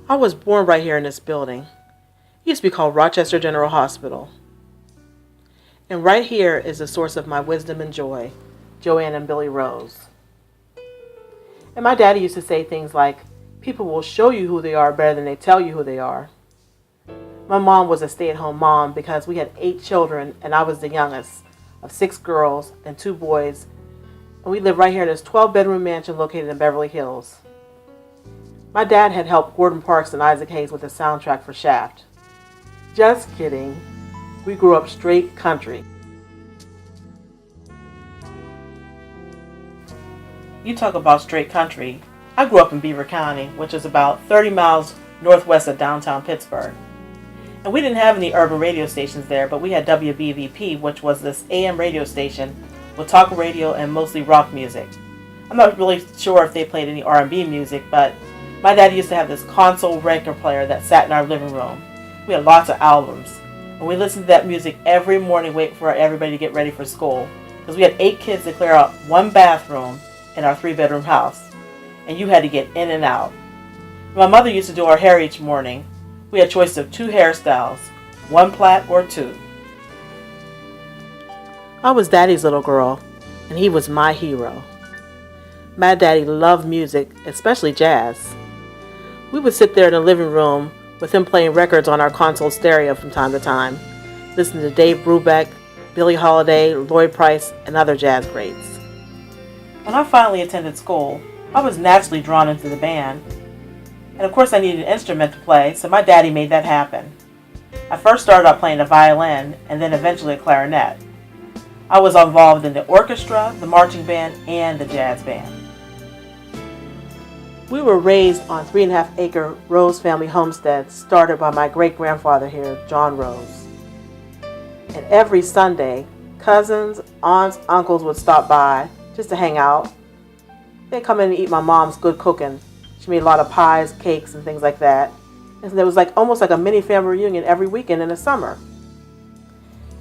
I was born right here in this building. It used to be called Rochester General Hospital. And right here is the source of my wisdom and joy, Joanne and Billy Rose. And my daddy used to say things like, people will show you who they are better than they tell you who they are. My mom was a stay-at-home mom because we had 8 children and I was the youngest of 6 girls and 2 boys. And we lived right here in this 12-bedroom mansion located in Beverly Hills. My dad had helped Gordon Parks and Isaac Hayes with the soundtrack for Shaft. Just kidding. We grew up straight country. You talk about straight country. I grew up in Beaver County, which is about 30 miles northwest of downtown Pittsburgh. And we didn't have any urban radio stations there, but we had WBVP, which was this AM radio station with talk radio and mostly rock music. I'm not really sure if they played any R&B music, but my dad used to have this console record player that sat in our living room. We had lots of albums. And we listened to that music every morning, waiting for everybody to get ready for school. Because we had 8 kids to clear out 1 bathroom in our 3-bedroom house. And you had to get in and out. My mother used to do our hair each morning. We had a choice of 2 hairstyles, 1 plait or 2. I was Daddy's little girl, and he was my hero. My daddy loved music, especially jazz. We would sit there in the living room with him playing records on our console stereo from time to time, listening to Dave Brubeck, Billie Holiday, Lloyd Price, and other jazz greats. When I finally attended school, I was naturally drawn into the band. And of course I needed an instrument to play, so my daddy made that happen. I first started out playing the violin, and then eventually a clarinet. I was involved in the orchestra, the marching band, and the jazz band. We were raised on 3.5-acre Rose family homestead started by my great-grandfather here, John Rose. And every Sunday, cousins, aunts, uncles would stop by just to hang out. They'd come in and eat my mom's good cooking. She made a lot of pies, cakes, and things like that. And there was almost like a mini family reunion every weekend in the summer.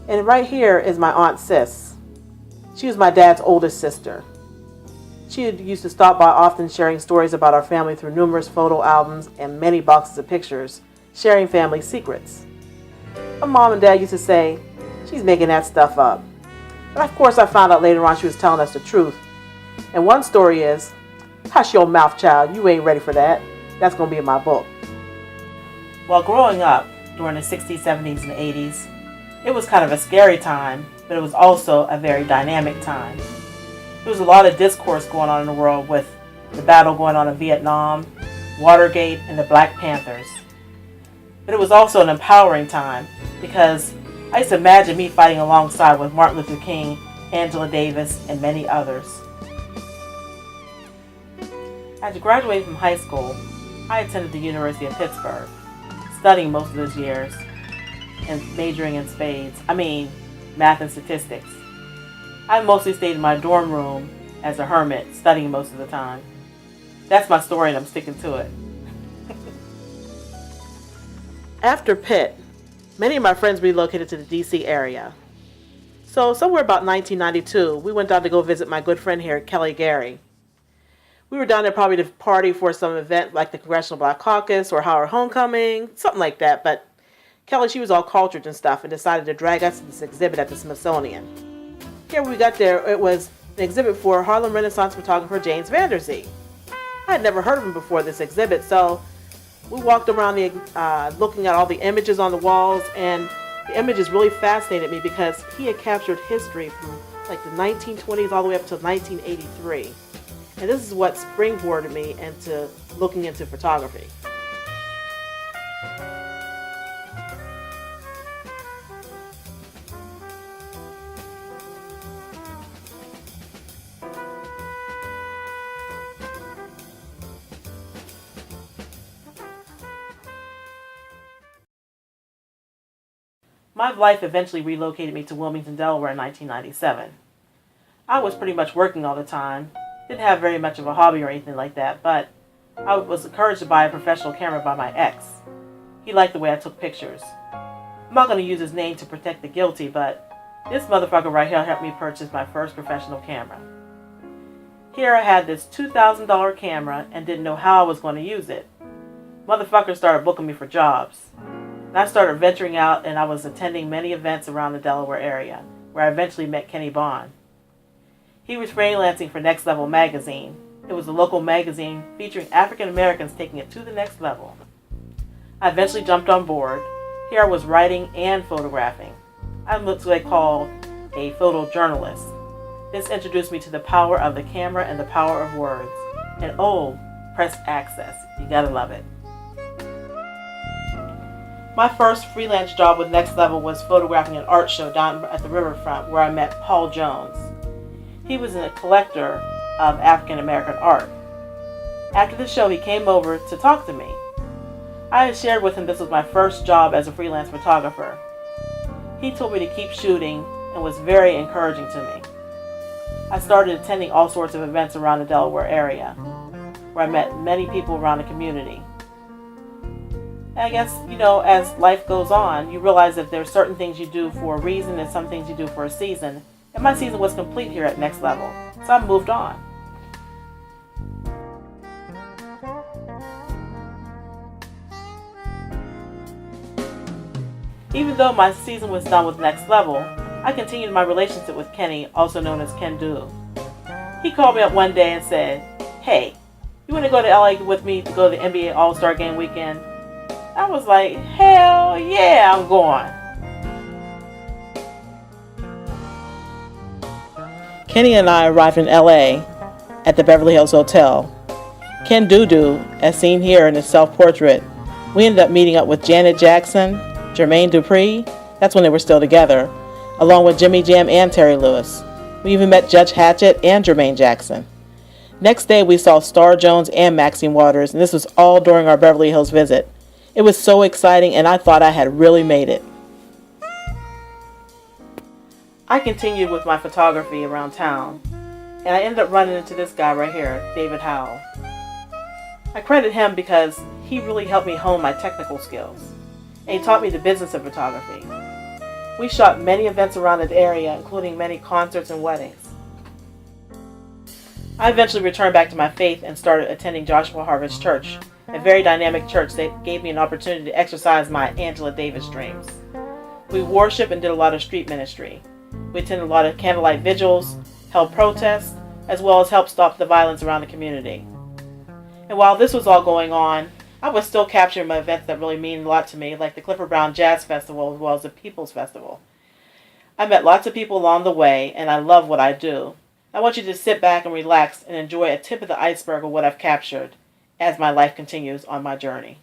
And right here is my Aunt Sis. She was my dad's oldest sister. She used to stop by often, sharing stories about our family through numerous photo albums and many boxes of pictures, sharing family secrets. My mom and dad used to say, she's making that stuff up. But of course I found out later on she was telling us the truth. And one story is, hush your mouth, child, you ain't ready for that. That's going to be in my book. While growing up during the 60s, 70s, and 80s, it was kind of a scary time, but it was also a very dynamic time. There was a lot of discourse going on in the world with the battle going on in Vietnam, Watergate, and the Black Panthers. But it was also an empowering time because I used to imagine me fighting alongside with Martin Luther King, Angela Davis, and many others. After graduating from high school, I attended the University of Pittsburgh, studying most of those years and majoring in math and statistics. I mostly stayed in my dorm room as a hermit, studying most of the time. That's my story and I'm sticking to it. After Pitt, many of my friends relocated to the D.C. area. So somewhere about 1992, we went down to go visit my good friend here, Kelly Gary. We were down there probably to party for some event like the Congressional Black Caucus or Howard Homecoming, something like that. But Kelly, she was all cultured and stuff and decided to drag us to this exhibit at the Smithsonian. Here when we got there, it was an exhibit for Harlem Renaissance photographer James Vanderzee. I had never heard of him before this exhibit, so we walked around looking at all the images on the walls, and the images really fascinated me because he had captured history from the 1920s all the way up to 1983. And this is what springboarded me into looking into photography. My life eventually relocated me to Wilmington, Delaware in 1997. I was pretty much working all the time. Didn't have very much of a hobby or anything like that, but I was encouraged to buy a professional camera by my ex. He liked the way I took pictures. I'm not going to use his name to protect the guilty, but this motherfucker right here helped me purchase my first professional camera. Here I had this $2,000 camera and didn't know how I was going to use it. Motherfuckers started booking me for jobs. And I started venturing out, and I was attending many events around the Delaware area, where I eventually met Kenny Bond. He was freelancing for Next Level magazine. It was a local magazine featuring African Americans taking it to the next level. I eventually jumped on board. Here I was writing and photographing. I'm what they call a photojournalist. This introduced me to the power of the camera and the power of words. And oh, press access. You gotta love it. My first freelance job with Next Level was photographing an art show down at the riverfront where I met Paul Jones. He was a collector of African American art. After the show, he came over to talk to me. I had shared with him this was my first job as a freelance photographer. He told me to keep shooting and was very encouraging to me. I started attending all sorts of events around the Delaware area, where I met many people around the community. And I guess, as life goes on, you realize that there are certain things you do for a reason and some things you do for a season. And my season was complete here at Next Level, so I moved on. Even though my season was done with Next Level, I continued my relationship with Kenny, also known as Ken Do. He called me up one day and said, "Hey, you want to go to LA with me to go to the NBA All-Star Game weekend?" I was like, hell yeah, I'm going. Kenny and I arrived in LA at the Beverly Hills Hotel. Ken Do, as seen here in his self-portrait, we ended up meeting up with Janet Jackson, Jermaine Dupri, that's when they were still together, along with Jimmy Jam and Terry Lewis. We even met Judge Hatchett and Jermaine Jackson. Next day we saw Star Jones and Maxine Waters, and this was all during our Beverly Hills visit. It was so exciting, and I thought I had really made it. I continued with my photography around town, and I ended up running into this guy right here, David Howell. I credit him because he really helped me hone my technical skills, and he taught me the business of photography. We shot many events around the area, including many concerts and weddings. I eventually returned back to my faith and started attending Joshua Harvest Church, a very dynamic church that gave me an opportunity to exercise my Angela Davis dreams. We worshiped and did a lot of street ministry. We attended a lot of candlelight vigils, held protests, as well as helped stop the violence around the community. And while this was all going on, I was still capturing my events that really mean a lot to me, like the Clifford Brown Jazz Festival as well as the People's Festival. I met lots of people along the way, and I love what I do. I want you to sit back and relax and enjoy a tip of the iceberg of what I've captured as my life continues on my journey.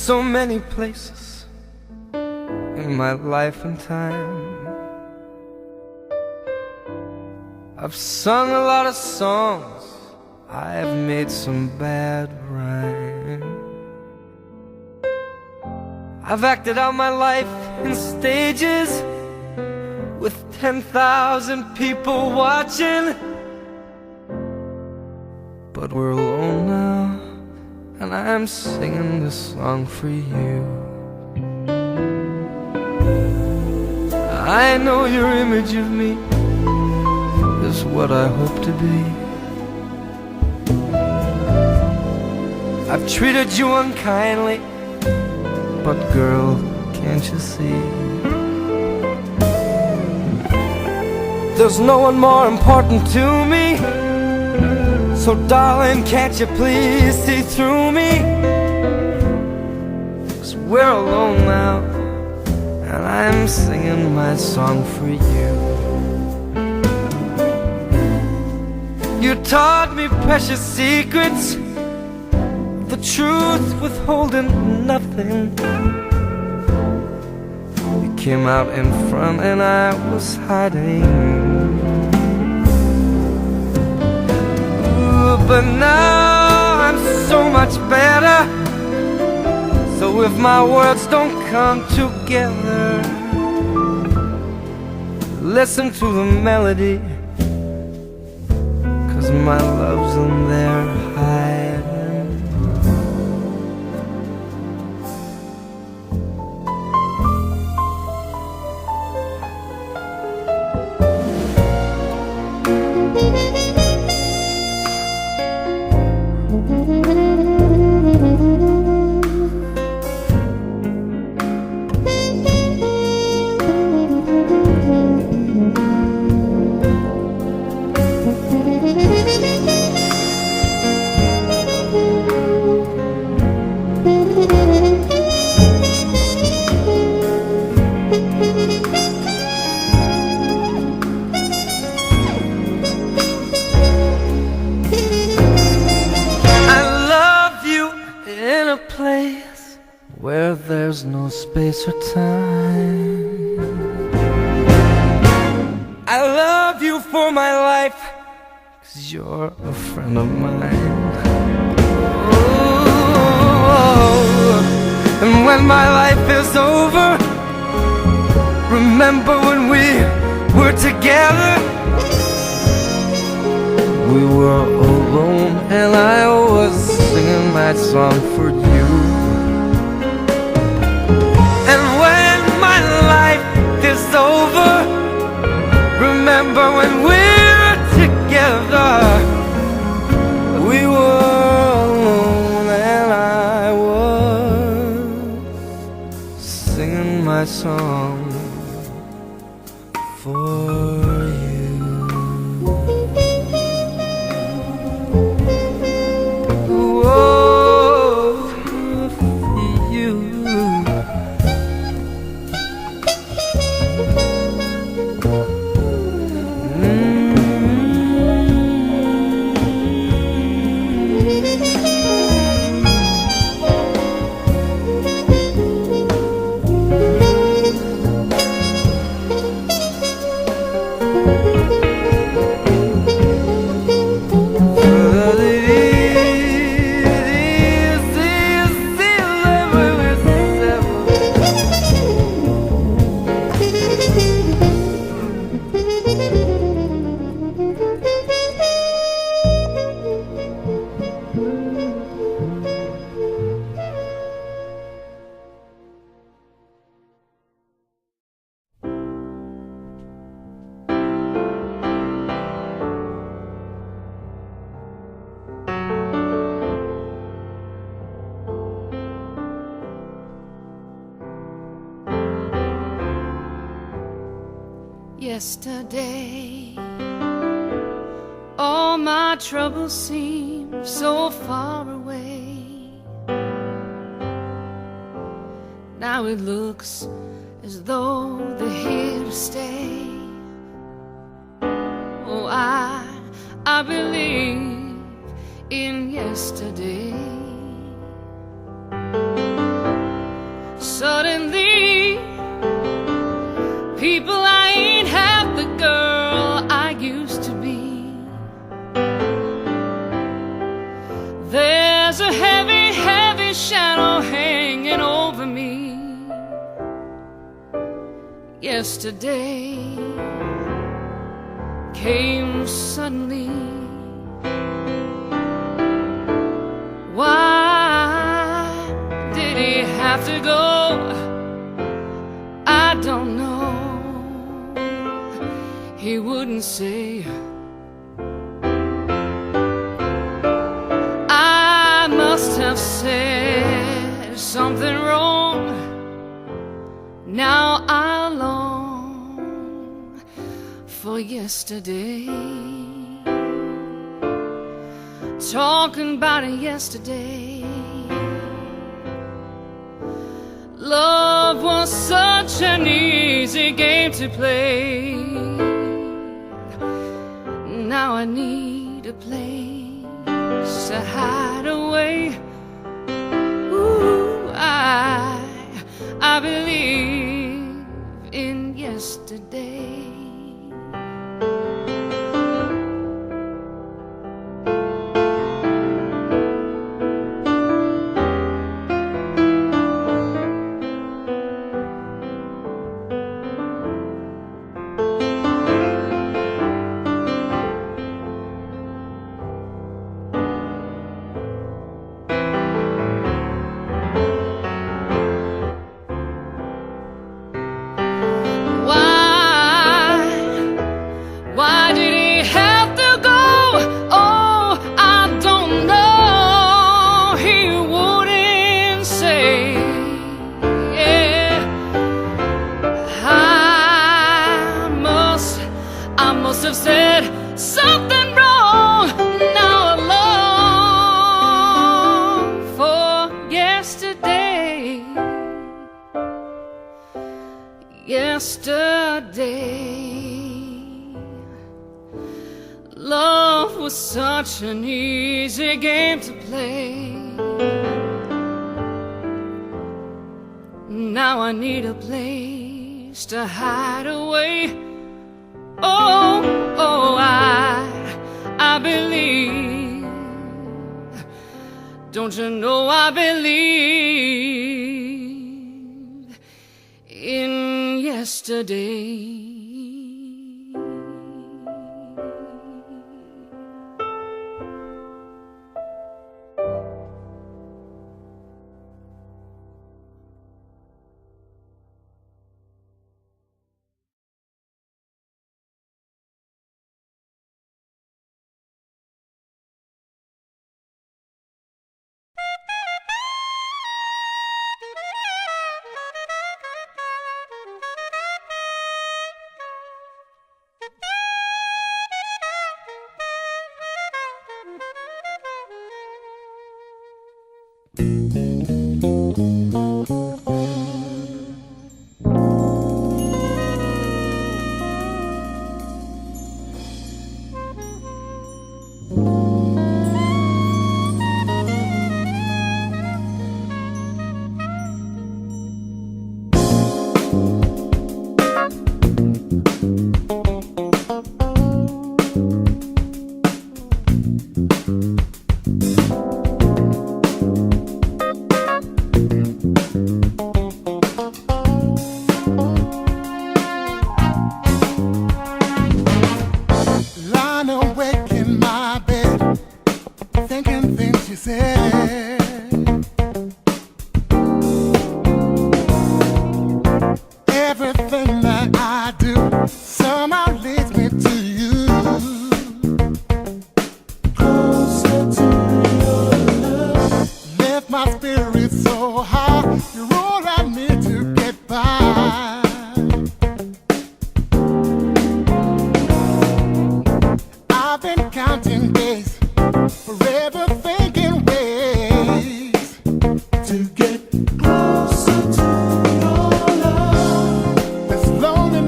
so many places in my life and time. I've sung a lot of songs, I've made some bad rhyme. I've acted out my life in stages with 10,000 people watching. But we're alone now, and I'm singing this song for you. I know your image of me is what I hope to be. I've treated you unkindly, but girl, can't you see? There's no one more important to me. So darling, can't you please see through me? 'Cause we're alone now, and I'm singing my song for you. You taught me precious secrets, the truth withholding nothing. You came out in front and I was hiding. But now I'm so much better. So if my words don't come together, listen to the melody, 'cause my love's in there hiding. Where there's no space or time. I love you for my life, 'cause you're a friend of mine. Oh, and when my life is over, remember when we were together. We were alone and I was singing my song for you. And when my life is over, remember when we were together. We were alone and I was singing my song for you. Whoa, for you. Yesterday, all my troubles seem so far away. Now it looks as though they're here to stay. Oh, I believe in yesterday. suddenly people, I ain't half the girl I used to be. There's a heavy, heavy shadow hanging over me. Yesterday came suddenly. Why did he have to go? I don't know. He wouldn't say. I must have said something wrong. Now I long for yesterday. Talking about it yesterday. Love was such an easy game to play. Now I need a place to hide away. Ooh, I believe in yesterday. Why did he have to go? Oh, I don't know. He wouldn't say. Yeah, I must have said something wrong. Now I long for yesterday. Yesterday. Love was such an easy game to play. Now I need a place to hide away. Oh, I believe. Don't you know I believe in yesterday. To get closer to your love. This lonely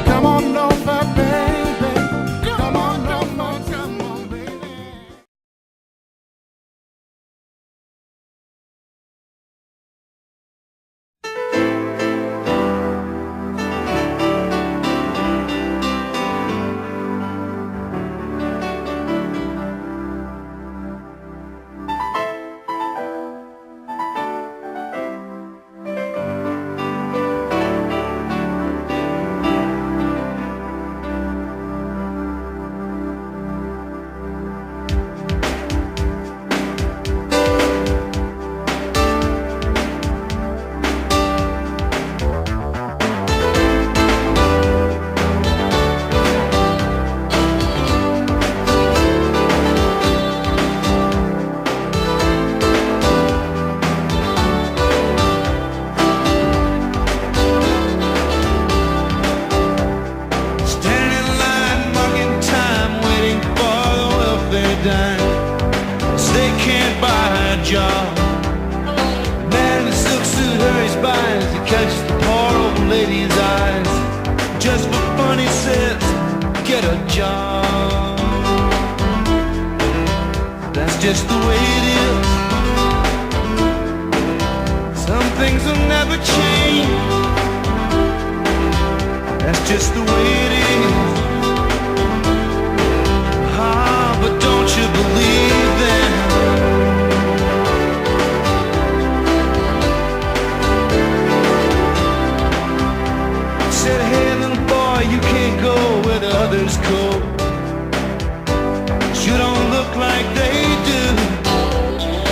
Come on over, baby. Come on over, come on, baby. Just the way it is. Some things will never change. That's just the way it is. Ah, but don't you believe that? Said, hey little boy, you can't go where the others go. You don't look like they do.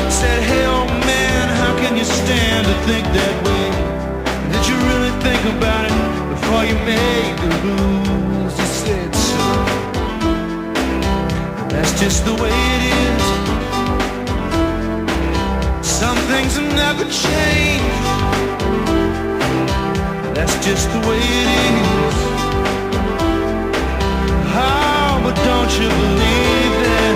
Said, hey old man, how can you stand to think that way? Did you really think about it before you made the rules? He said, son, that's just the way it is. Some things will never change. That's just the way it is. Oh, but don't you believe that?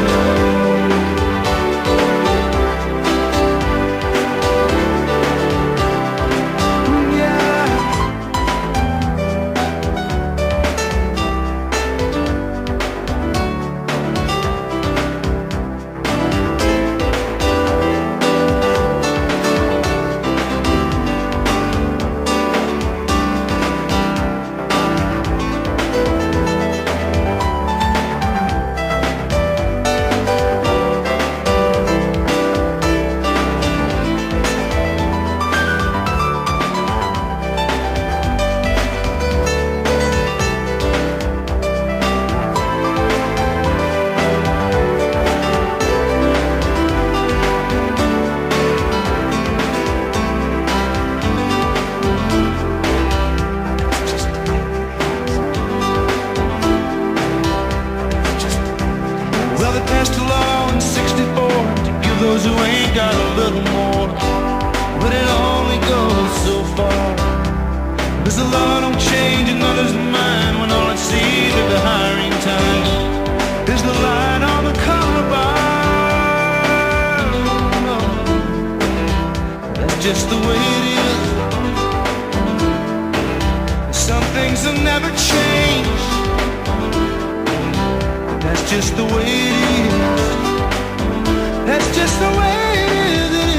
Just the way it is. Some things will never change. That's just the way it is. That's just the way it is.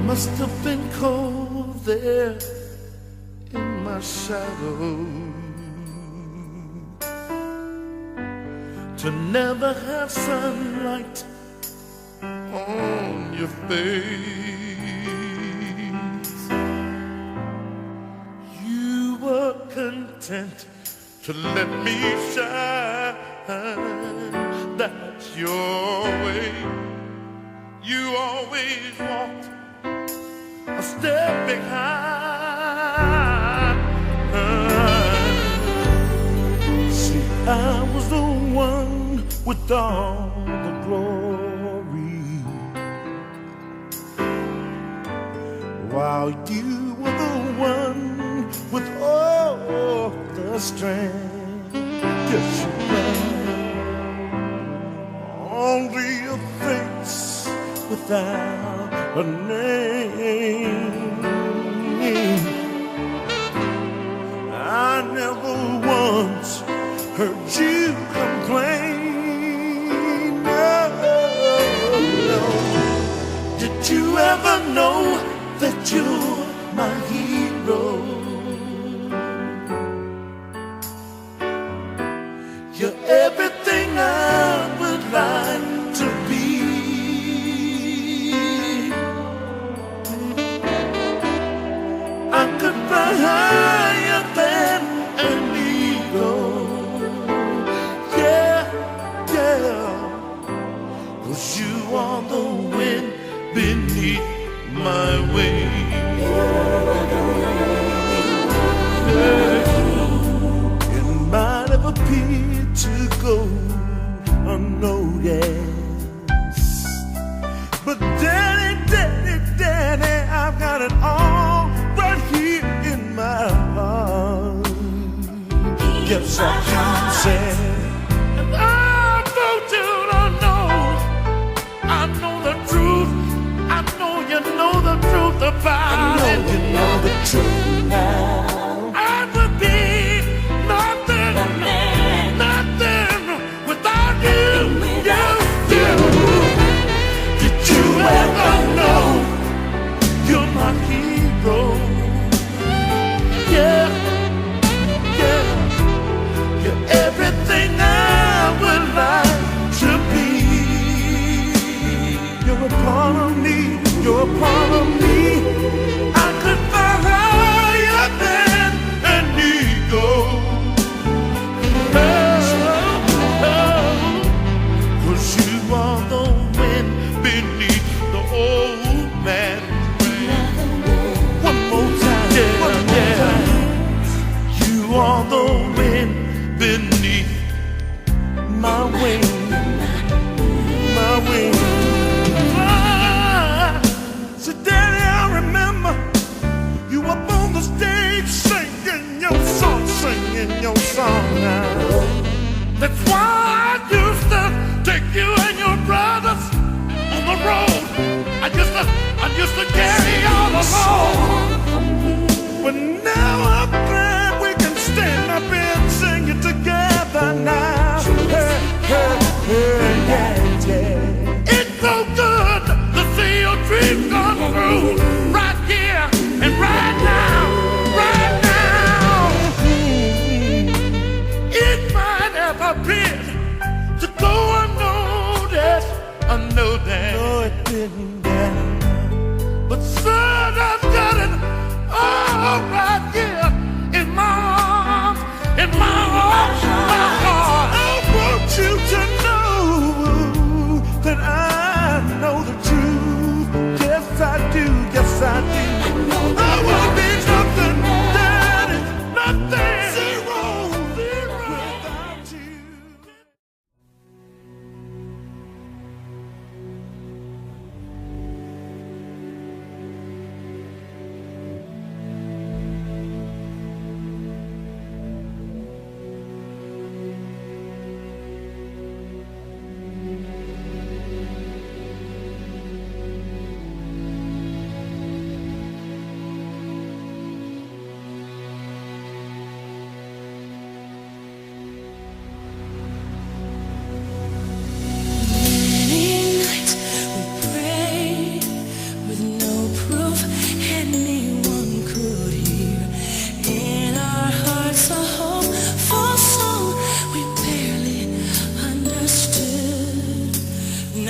Must have been cold there in my shadow. to never have sunlight on your face. You were content to let me shine. That's your way. You always walked a step behind. See, I was the one with all the glory, while you were the one with all the strength. Yes, you were. Only a face without a name. I never once heard you complain. No. Did you ever know that you're my hero? You're everything I would like to be. I could fly higher than an eagle. Yeah, yeah. 'Cause you are the wind beneath my wings. Yeah. It might have appeared to go unnoticed, but Daddy, Daddy, Daddy, I've got it all right here in my heart. Yes, I do say, and I want you to know, I know the truth. I know you know the truth about it. I know you know the truth now. I would be nothing, nothing without you. Did you ever know you're my hero? Yeah, yeah. You're everything I would like to be. You're a part of me. You're a part of me. I could fly higher than an eagle. Cause you are the wind beneath the old man's rain. One more time, yeah. You are the wind beneath my wing, my wing. So Daddy, I remember you up on the stage singing your song now. That's why I used to take you and your brothers on the road. I used to carry y'all along. But now I'm glad we can stand up and sing it together now. Hey, hey, hey, yeah, yeah. It's so good to see your dreams come true right here and right now, right now. It might have appeared to go unnoticed, unnoticed. No, it didn't, yeah. But son, I've got it all right here in my arms, in my arms, my heart. I want you to know that I know the truth. Yes, I do. Yes, I do. I will be nothing, Daddy, nothing. Zero without you.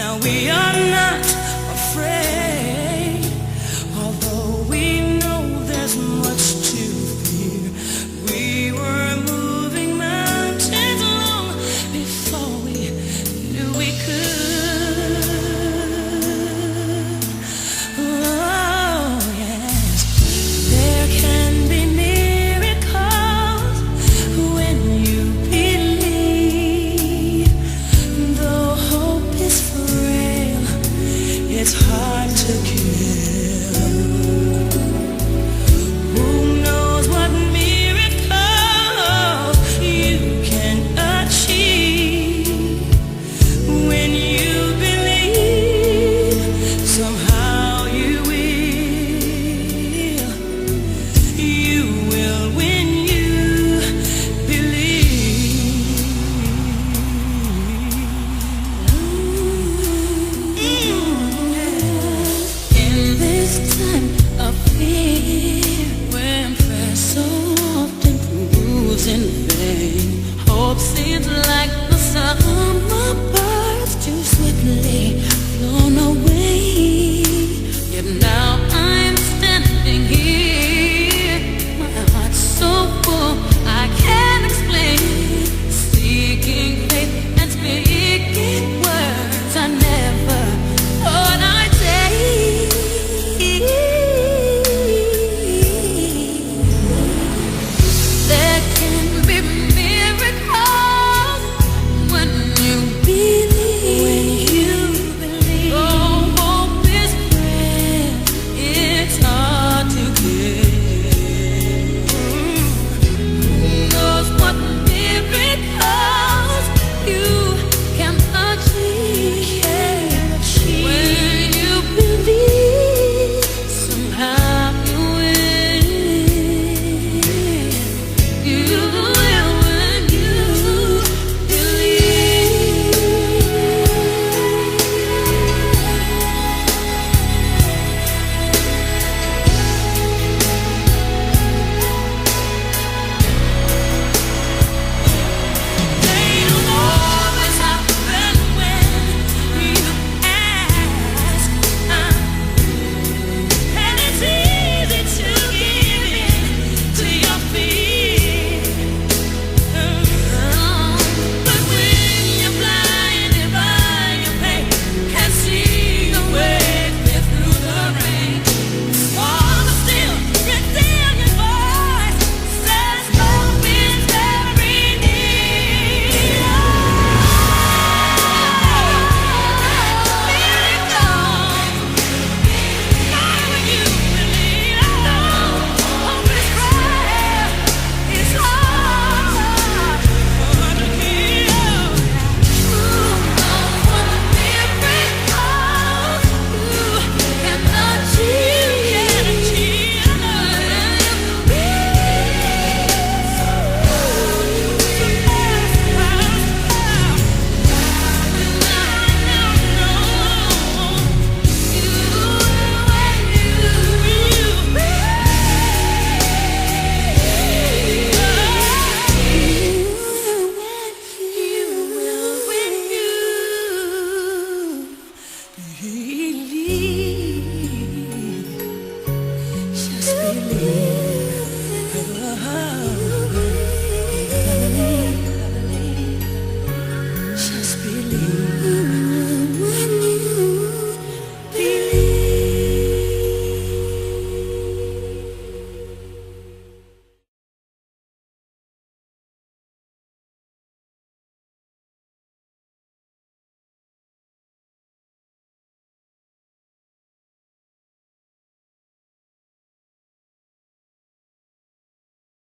Now we are